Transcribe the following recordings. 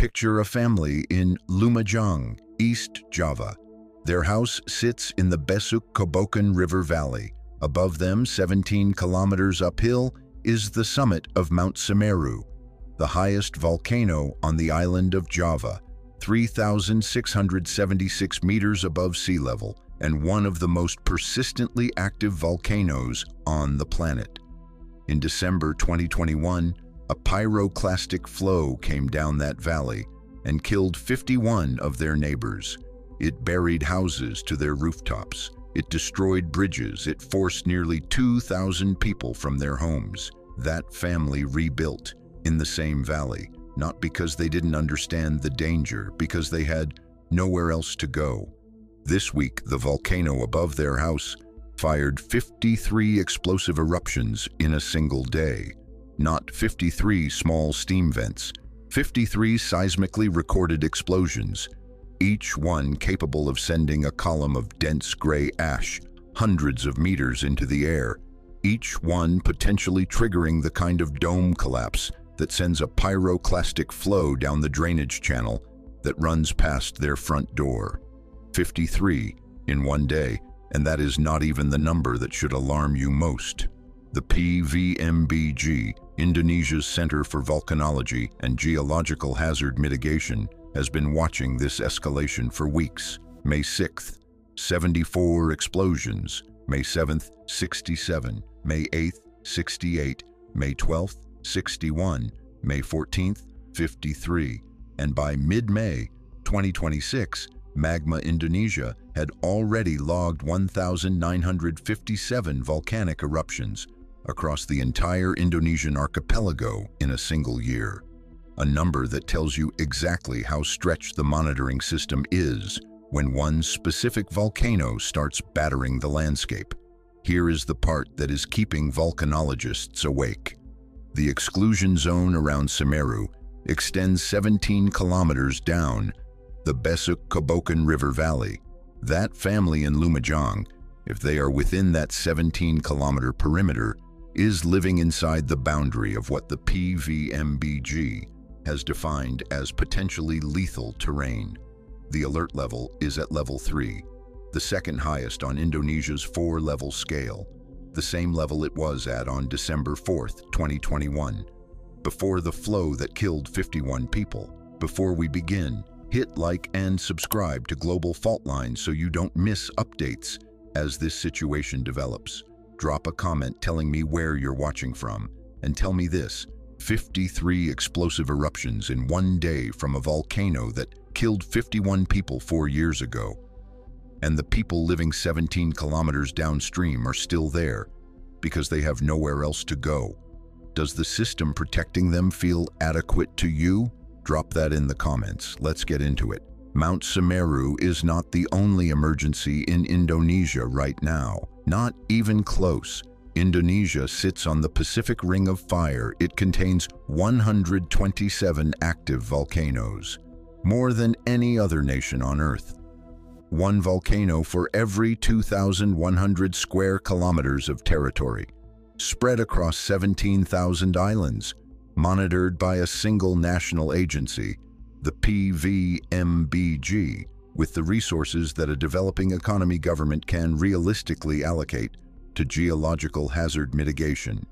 Picture a family in Lumajang, East Java. Their house sits in the Besuk Kobokan River Valley. Above them, 17 kilometers uphill, is the summit of Mount Semeru, the highest volcano on the island of Java, 3,676 meters above sea level, and one of the most persistently active volcanoes on the planet. In December 2021, a pyroclastic flow came down that valley and killed 51 of their neighbors. It buried houses to their rooftops. It destroyed bridges. It forced nearly 2,000 people from their homes. That family rebuilt in the same valley, not because they didn't understand the danger, because they had nowhere else to go. This week, the volcano above their house fired 53 explosive eruptions in a single day. Not 53 small steam vents, 53 seismically recorded explosions, each one capable of sending a column of dense gray ash hundreds of meters into the air, each one potentially triggering the kind of dome collapse that sends a pyroclastic flow down the drainage channel that runs past their front door. 53 in one day, and that is not even the number that should alarm you most. The PVMBG, Indonesia's Center for Volcanology and Geological Hazard Mitigation, has been watching this escalation for weeks. May 6th, 74 explosions. May 7th, 67. May 8th, 68. May 12th, 61. May 14th, 53. And by mid-May 2026, MAGMA Indonesia had already logged 1,957 volcanic eruptions across the entire Indonesian archipelago in a single year. A number that tells you exactly how stretched the monitoring system is when one specific volcano starts battering the landscape. Here is the part that is keeping volcanologists awake. The exclusion zone around Semeru extends 17 kilometers down the Besuk Kobokan River Valley. That family in Lumajang, if they are within that 17-kilometer perimeter, is living inside the boundary of what the PVMBG has defined as potentially lethal terrain. The alert level is at level 3, the second highest on Indonesia's 4-level scale, the same level it was at on December 4th, 2021. Before the flow that killed 51 people. Before we begin, hit like and subscribe to Global Fault Line so you don't miss updates as this situation develops. Drop a comment telling me where you're watching from, and tell me this: 53 explosive eruptions in one day from a volcano that killed 51 people 4 years ago. And the people living 17 kilometers downstream are still there because they have nowhere else to go. Does the system protecting them feel adequate to you? Drop that in the comments. Let's get into it. Mount Semeru is not the only emergency in Indonesia right now. Not even close. Indonesia sits on the Pacific Ring of Fire. It contains 127 active volcanoes, more than any other nation on Earth. One volcano for every 2,100 square kilometers of territory, spread across 17,000 islands, monitored by a single national agency, the PVMBG, with the resources that a developing economy government can realistically allocate to geological hazard mitigation.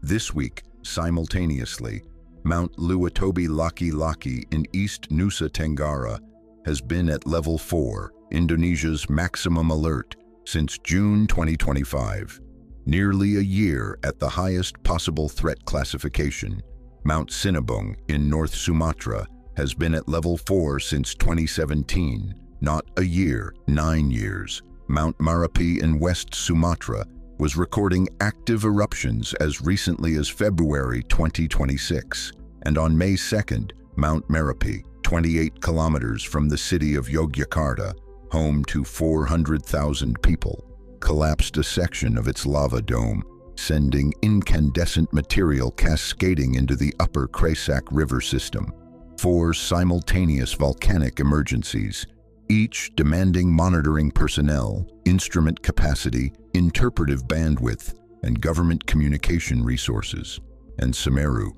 This week, simultaneously, Mount Lewotobi Laki-Laki in East Nusa Tenggara has been at level 4, Indonesia's maximum alert, since June 2025. Nearly a year at the highest possible threat classification. Mount Sinabung in North Sumatra has been at level 4 since 2017. Not a year, 9 years. Mount Marapi in West Sumatra was recording active eruptions as recently as February 2026. And on May 2nd, Mount Merapi, 28 kilometers from the city of Yogyakarta, home to 400,000 people, collapsed a section of its lava dome, sending incandescent material cascading into the upper Kresak River system. 4 simultaneous volcanic emergencies, each demanding monitoring personnel, instrument capacity, interpretive bandwidth, and government communication resources. And Semeru,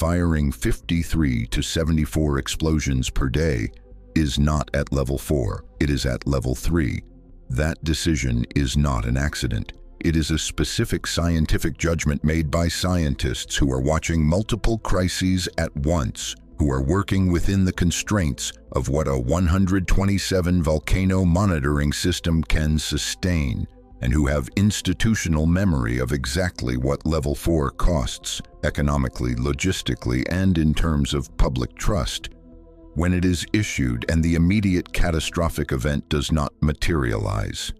firing 53 to 74 explosions per day, is not at level 4, it is at level 3. That decision is not an accident. It is a specific scientific judgment made by scientists who are watching multiple crises at once, who are working within the constraints of what a 127 volcano monitoring system can sustain, and who have institutional memory of exactly what level 4 costs, economically, logistically, and in terms of public trust, when it is issued and the immediate catastrophic event does not materialize.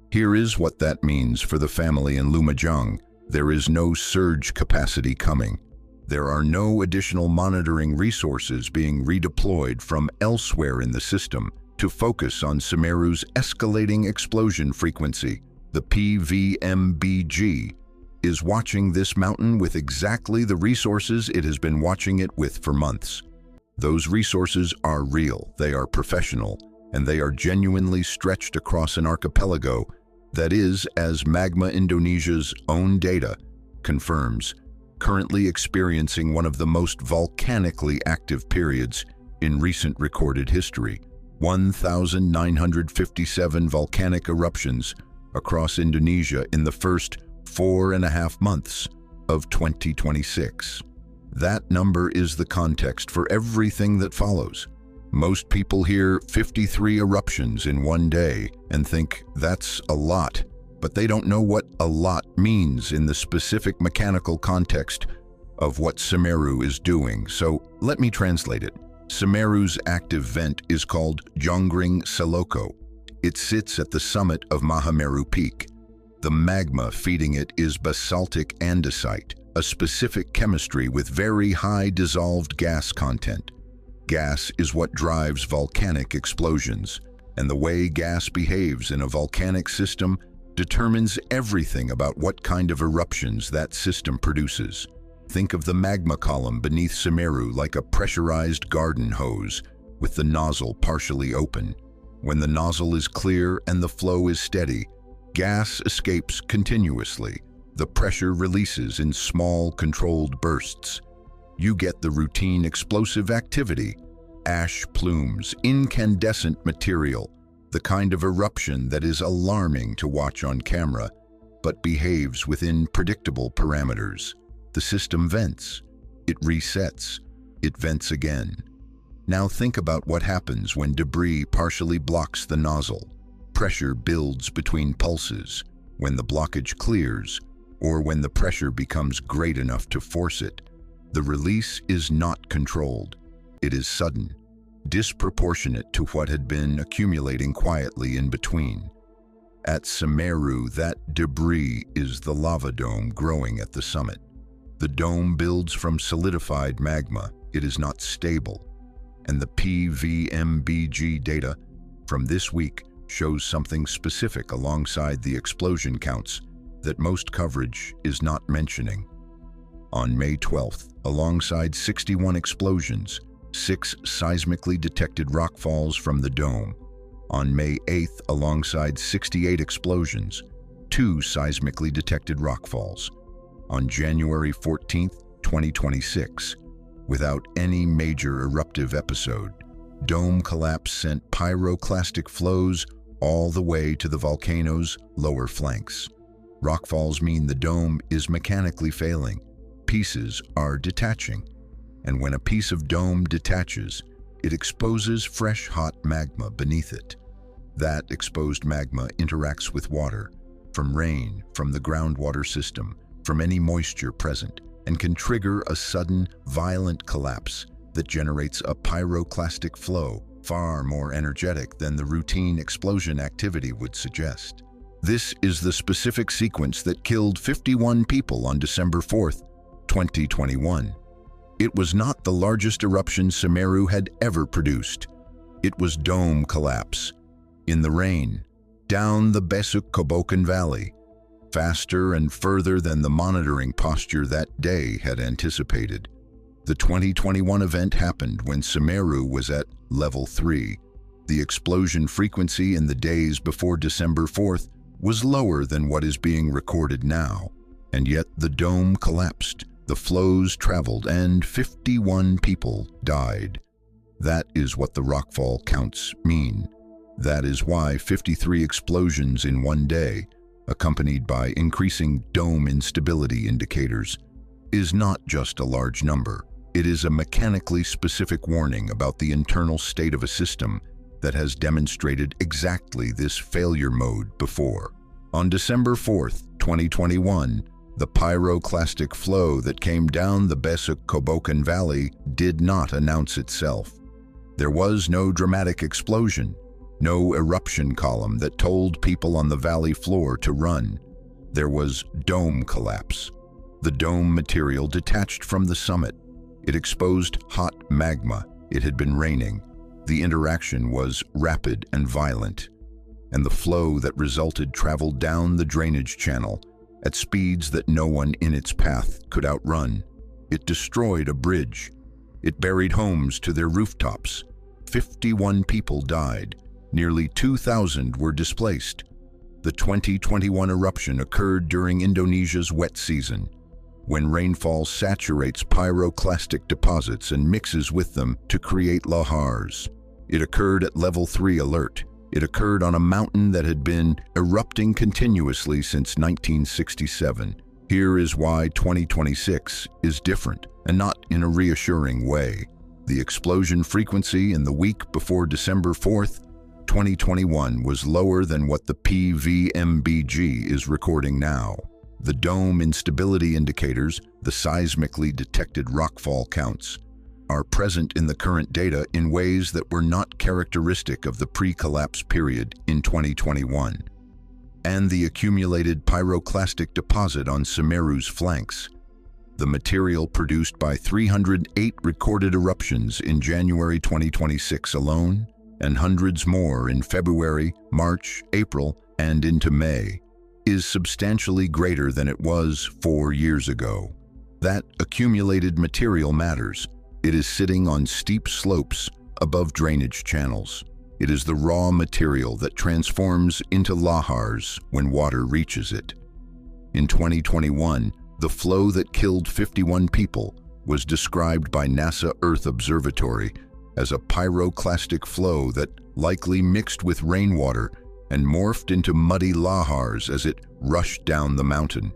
Here is what that means for the family in Lumajang. There is no surge capacity coming. There are no additional monitoring resources being redeployed from elsewhere in the system to focus on Semeru's escalating explosion frequency. The PVMBG is watching this mountain with exactly the resources it has been watching it with for months. Those resources are real, they are professional, and they are genuinely stretched across an archipelago that is, as MAGMA Indonesia's own data confirms, currently experiencing one of the most volcanically active periods in recent recorded history. 1,957 volcanic eruptions across Indonesia in the first 4.5 months of 2026. That number is the context for everything that follows. Most people hear 53 eruptions in one day and think that's a lot, but they don't know what a lot means in the specific mechanical context of what Semeru is doing. So let me translate it. Semeru's active vent is called Jonggring Seloko. It sits at the summit of Semeru Peak. The magma feeding it is basaltic andesite, a specific chemistry with very high dissolved gas content. Gas is what drives volcanic explosions, and the way gas behaves in a volcanic system determines everything about what kind of eruptions that system produces. Think of the magma column beneath Semeru like a pressurized garden hose with the nozzle partially open. When the nozzle is clear and the flow is steady, gas escapes continuously. The pressure releases in small, controlled bursts. You get the routine explosive activity, ash plumes, incandescent material, the kind of eruption that is alarming to watch on camera, but behaves within predictable parameters. The system vents, it resets, it vents again. Now think about what happens when debris partially blocks the nozzle. Pressure builds between pulses, when the blockage clears, or when the pressure becomes great enough to force it. The release is not controlled. It is sudden, disproportionate to what had been accumulating quietly in between. At Semeru, that debris is the lava dome growing at the summit. The dome builds from solidified magma. It is not stable. And the PVMBG data from this week shows something specific alongside the explosion counts that most coverage is not mentioning. On May 12th, alongside 61 explosions, 6 seismically detected rockfalls from the dome. On May 8th, alongside 68 explosions, 2 seismically detected rockfalls. On January 14th, 2026, without any major eruptive episode, dome collapse sent pyroclastic flows all the way to the volcano's lower flanks. Rockfalls mean the dome is mechanically failing. Pieces are detaching. And when a piece of dome detaches, it exposes fresh hot magma beneath it. That exposed magma interacts with water, from rain, from the groundwater system, from any moisture present, and can trigger a sudden, violent collapse that generates a pyroclastic flow far more energetic than the routine explosion activity would suggest. This is the specific sequence that killed 51 people on December 4th, 2021. It was not the largest eruption Semeru had ever produced. It was dome collapse, in the rain, down the Besuk Kobokan Valley, faster and further than the monitoring posture that day had anticipated. The 2021 event happened when Semeru was at level 3. The explosion frequency in the days before December 4th was lower than what is being recorded now, and yet the dome collapsed. The flows traveled and 51 people died. That is what the rockfall counts mean. That is why 53 explosions in one day, accompanied by increasing dome instability indicators, is not just a large number. It is a mechanically specific warning about the internal state of a system that has demonstrated exactly this failure mode before. On December 4th, 2021, the pyroclastic flow that came down the Besuk Kobokan Valley did not announce itself. There was no dramatic explosion, no eruption column that told people on the valley floor to run. There was dome collapse. The dome material detached from the summit. It exposed hot magma. It had been raining. The interaction was rapid and violent, and the flow that resulted traveled down the drainage channel at speeds that no one in its path could outrun. It destroyed a bridge. It buried homes to their rooftops. 51 people died. Nearly 2,000 were displaced. The 2021 eruption occurred during Indonesia's wet season, when rainfall saturates pyroclastic deposits and mixes with them to create lahars. It occurred at level 3 alert. It occurred on a mountain that had been erupting continuously since 1967. Here is why 2026 is different, and not in a reassuring way. The explosion frequency in the week before December 4th, 2021 was lower than what the PVMBG is recording now. The dome instability indicators, the seismically detected rockfall counts, are present in the current data in ways that were not characteristic of the pre-collapse period in 2021. And the accumulated pyroclastic deposit on Semeru's flanks, the material produced by 308 recorded eruptions in January 2026 alone, and hundreds more in February, March, April, and into May, is substantially greater than it was 4 years ago. That accumulated material matters. It is sitting on steep slopes above drainage channels. It is the raw material that transforms into lahars when water reaches it. In 2021, the flow that killed 51 people was described by NASA Earth Observatory as a pyroclastic flow that likely mixed with rainwater and morphed into muddy lahars as it rushed down the mountain.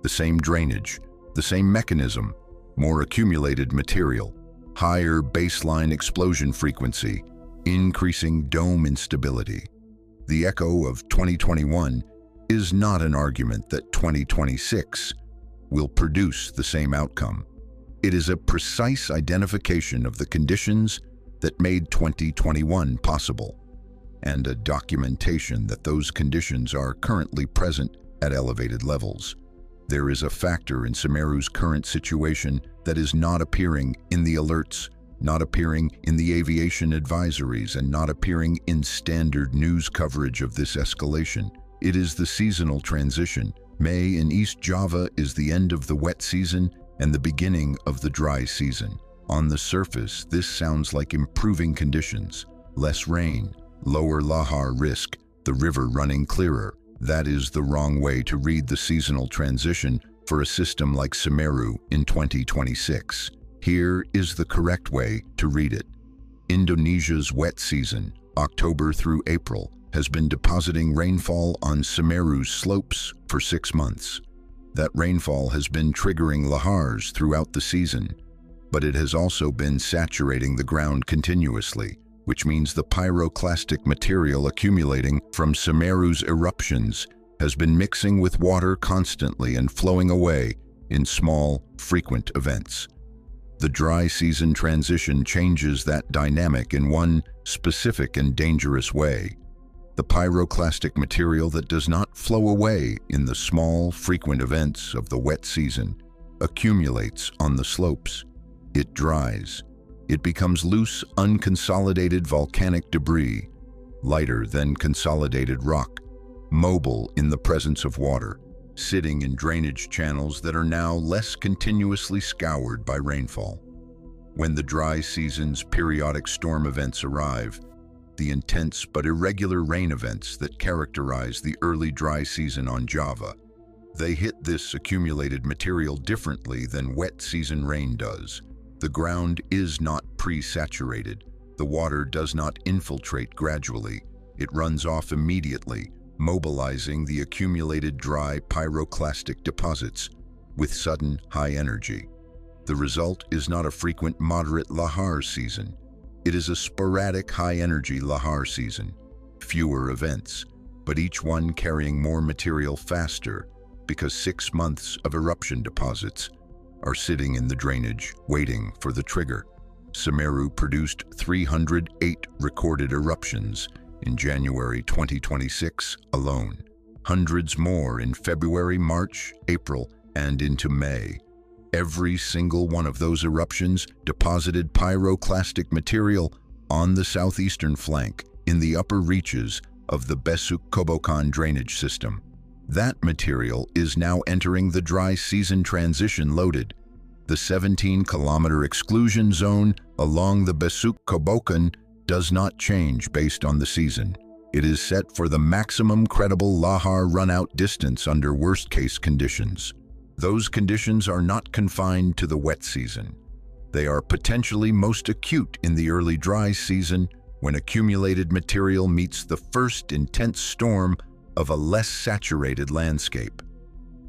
The same drainage, the same mechanism, more accumulated material, higher baseline explosion frequency, increasing dome instability. The echo of 2021 is not an argument that 2026 will produce the same outcome. It is a precise identification of the conditions that made 2021 possible, and a documentation that those conditions are currently present at elevated levels. There is a factor in Semeru's current situation that is not appearing in the alerts, not appearing in the aviation advisories, and not appearing in standard news coverage of this escalation. It is the seasonal transition. May in East Java is the end of the wet season and the beginning of the dry season. On the surface, this sounds like improving conditions. Less rain, lower lahar risk, the river running clearer. That is the wrong way to read the seasonal transition for a system like Semeru in 2026. Here is the correct way to read it. Indonesia's wet season, October through April, has been depositing rainfall on Semeru's slopes for 6 months. That rainfall has been triggering lahars throughout the season, but it has also been saturating the ground continuously, which means the pyroclastic material accumulating from Semeru's eruptions has been mixing with water constantly and flowing away in small, frequent events. The dry season transition changes that dynamic in one specific and dangerous way. The pyroclastic material that does not flow away in the small, frequent events of the wet season accumulates on the slopes. It dries. It becomes loose, unconsolidated volcanic debris, lighter than consolidated rock, mobile in the presence of water, sitting in drainage channels that are now less continuously scoured by rainfall. When the dry season's periodic storm events arrive, the intense but irregular rain events that characterize the early dry season on Java, They hit this accumulated material differently than wet season rain does. The ground is not pre-saturated. The water does not infiltrate gradually. It runs off immediately, mobilizing the accumulated dry pyroclastic deposits with sudden high energy. The result is not a frequent moderate lahar season. It is a sporadic high-energy lahar season. Fewer events, but each one carrying more material faster because 6 months of eruption deposits are sitting in the drainage, waiting for the trigger. Semeru produced 308 recorded eruptions in January 2026 alone. Hundreds more in February, March, April, and into May. Every single one of those eruptions deposited pyroclastic material on the southeastern flank in the upper reaches of the Besuk Kobokan drainage system. That material is now entering the dry season transition loaded. The 17-kilometer exclusion zone along the Besuk Kobokan does not change based on the season. It is set for the maximum credible lahar runout distance under worst-case conditions. Those conditions are not confined to the wet season. They are potentially most acute in the early dry season when accumulated material meets the first intense storm of a less saturated landscape.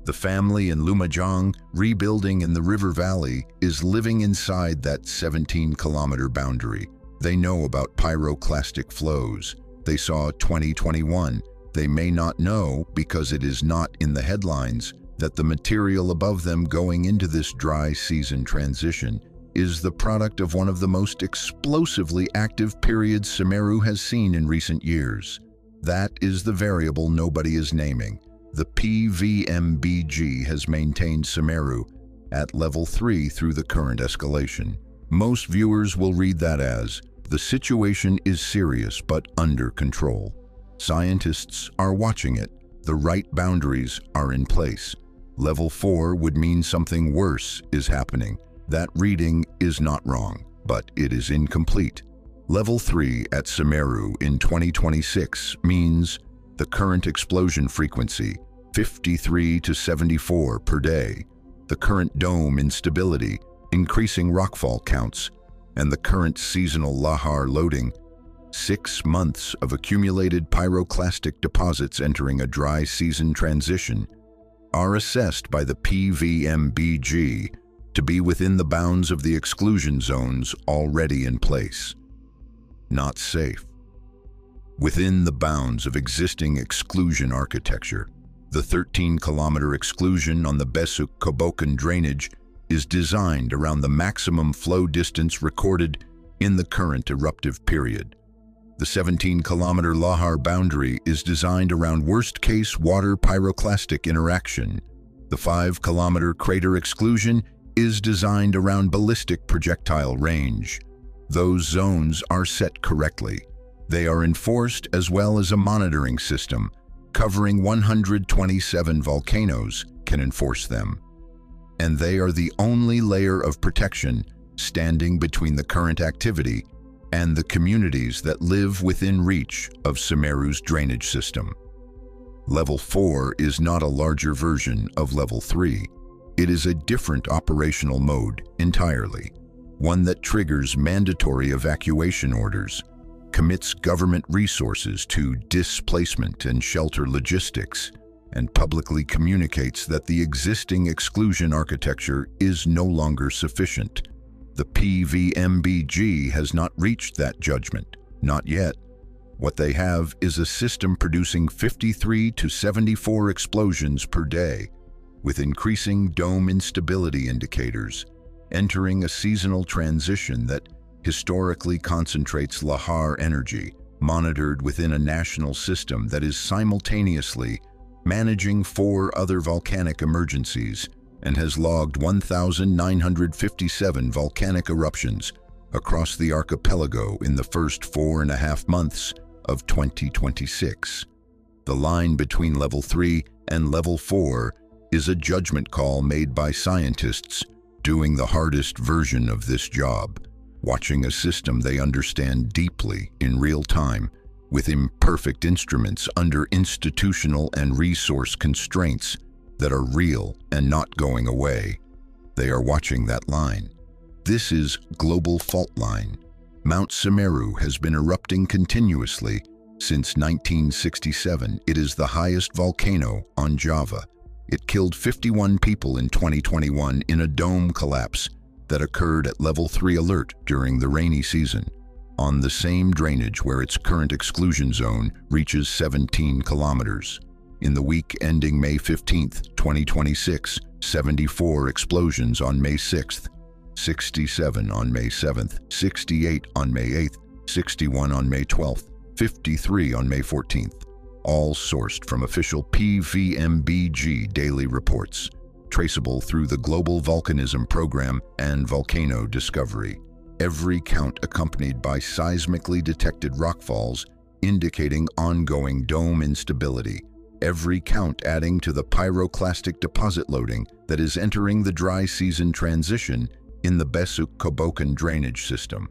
The family in Lumajang, rebuilding in the river valley, is living inside that 17-kilometer boundary. They know about pyroclastic flows. They saw 2021. They may not know, because it is not in the headlines, that the material above them going into this dry season transition is the product of one of the most explosively active periods Semeru has seen in recent years. That is the variable nobody is naming. The PVMBG has maintained Semeru at level 3 through the current escalation. Most viewers will read that as, the situation is serious but under control. Scientists are watching it. The right boundaries are in place. Level 4 would mean something worse is happening. That reading is not wrong, but it is incomplete. Level 3 at Semeru in 2026 means the current explosion frequency, 53 to 74 per day, the current dome instability, increasing rockfall counts, and the current seasonal lahar loading, 6 months of accumulated pyroclastic deposits entering a dry season transition, are assessed by the PVMBG to be within the bounds of the exclusion zones already in place. Not safe. Within the bounds of existing exclusion architecture, the 13-kilometer exclusion on the Besuk Kobokan drainage is designed around the maximum flow distance recorded in the current eruptive period. The 17-kilometer lahar boundary is designed around worst-case water pyroclastic interaction. The 5-kilometer crater exclusion is designed around ballistic projectile range. Those zones are set correctly. They are enforced as well as a monitoring system covering 127 volcanoes can enforce them. And they are the only layer of protection standing between the current activity and the communities that live within reach of Semeru's drainage system. Level 4 is not a larger version of Level 3. It is a different operational mode entirely, one that triggers mandatory evacuation orders, commits government resources to displacement and shelter logistics, and publicly communicates that the existing exclusion architecture is no longer sufficient. The PVMBG has not reached that judgment, not yet. What they have is a system producing 53 to 74 explosions per day, with increasing dome instability indicators, entering a seasonal transition that historically concentrates lahar energy, monitored within a national system that is simultaneously managing 4 other volcanic emergencies and has logged 1,957 volcanic eruptions across the archipelago in the first 4.5 months of 2026. The line between Level 3 and Level 4 is a judgment call made by scientists doing the hardest version of this job, watching a system they understand deeply in real time, with imperfect instruments under institutional and resource constraints that are real and not going away. They are watching that line. This is global fault line. Mount Semeru has been erupting continuously since 1967. It is the highest volcano on Java. It killed 51 people in 2021 in a dome collapse that occurred at level 3 alert during the rainy season, on the same drainage where its current exclusion zone reaches 17 kilometers. In the week ending May 15, 2026, 74 explosions on May 6th, 67 on May 7th, 68 on May 8th, 61 on May 12th, 53 on May 14th, all sourced from official PVMBG daily reports, traceable through the Global Volcanism Program and Volcano Discovery. Every count accompanied by seismically detected rockfalls indicating ongoing dome instability. Every count adding to the pyroclastic deposit loading that is entering the dry season transition in the Besuk Kobokan drainage system.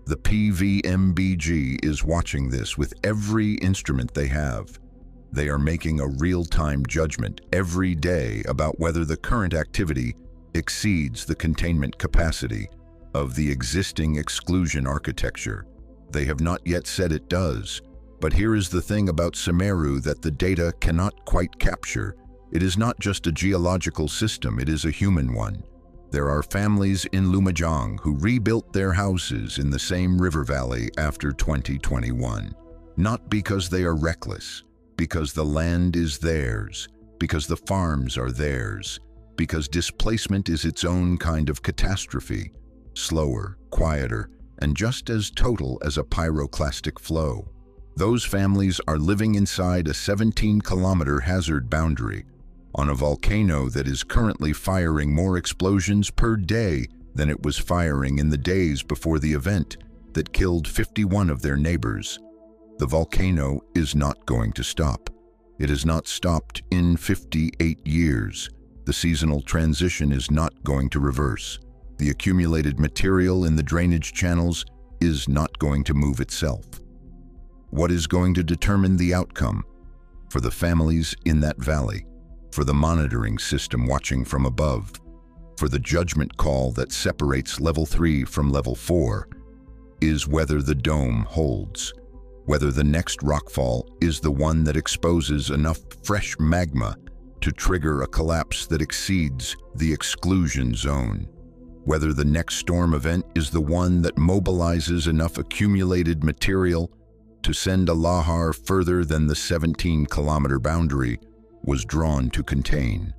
The PVMBG is watching this with every instrument they have. They are making a real-time judgment every day about whether the current activity exceeds the containment capacity of the existing exclusion architecture. They have not yet said it does, but here is the thing about Semeru that the data cannot quite capture. It is not just a geological system, it is a human one. There are families in Lumajang who rebuilt their houses in the same river valley after 2021. Not because they are reckless, because the land is theirs, because the farms are theirs, because displacement is its own kind of catastrophe, slower, quieter, and just as total as a pyroclastic flow. Those families are living inside a 17-kilometer hazard boundary on a volcano that is currently firing more explosions per day than it was firing in the days before the event that killed 51 of their neighbors. The volcano is not going to stop. It has not stopped in 58 years. The seasonal transition is not going to reverse. The accumulated material in the drainage channels is not going to move itself. What is going to determine the outcome? For the families in that valley, for the monitoring system watching from above, for the judgment call that separates level 3 from level 4, is whether the dome holds, whether the next rockfall is the one that exposes enough fresh magma to trigger a collapse that exceeds the exclusion zone, whether the next storm event is the one that mobilizes enough accumulated material to send a lahar further than the 17-kilometer boundary was drawn to contain.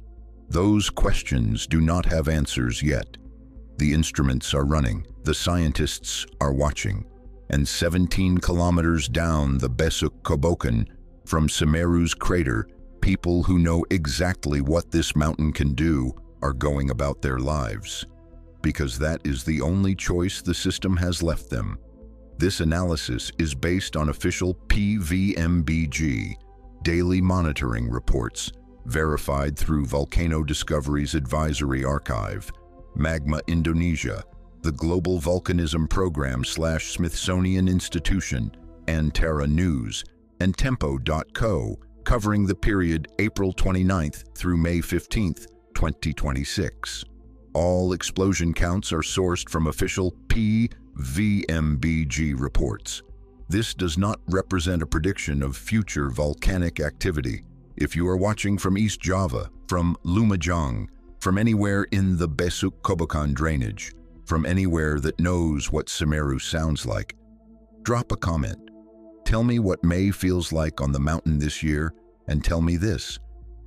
Those questions do not have answers yet. The instruments are running, the scientists are watching, and 17 kilometers down the Besuk Kobokan from Semeru's crater, people who know exactly what this mountain can do are going about their lives, because that is the only choice the system has left them. This analysis is based on official PVMBG daily monitoring reports, verified through Volcano Discovery's Advisory Archive, MAGMA Indonesia, the Global Volcanism Program / Smithsonian Institution, and Terra News, and Tempo.co, covering the period April 29th through May 15th, 2026. All explosion counts are sourced from official PVMBG reports. This does not represent a prediction of future volcanic activity. If you are watching from East Java, from Lumajang, from anywhere in the Besuk Kobokan drainage, from anywhere that knows what Semeru sounds like, drop a comment. Tell me what May feels like on the mountain this year, and tell me this: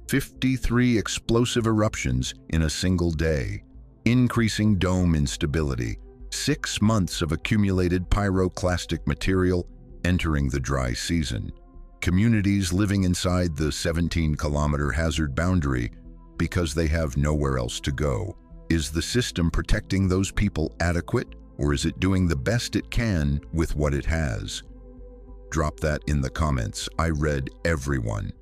53 explosive eruptions in a single day, increasing dome instability, 6 months of accumulated pyroclastic material entering the dry season, communities living inside the 17-kilometer hazard boundary because they have nowhere else to go. Is the system protecting those people adequate, or is it doing the best it can with what it has? Drop that in the comments. I read everyone.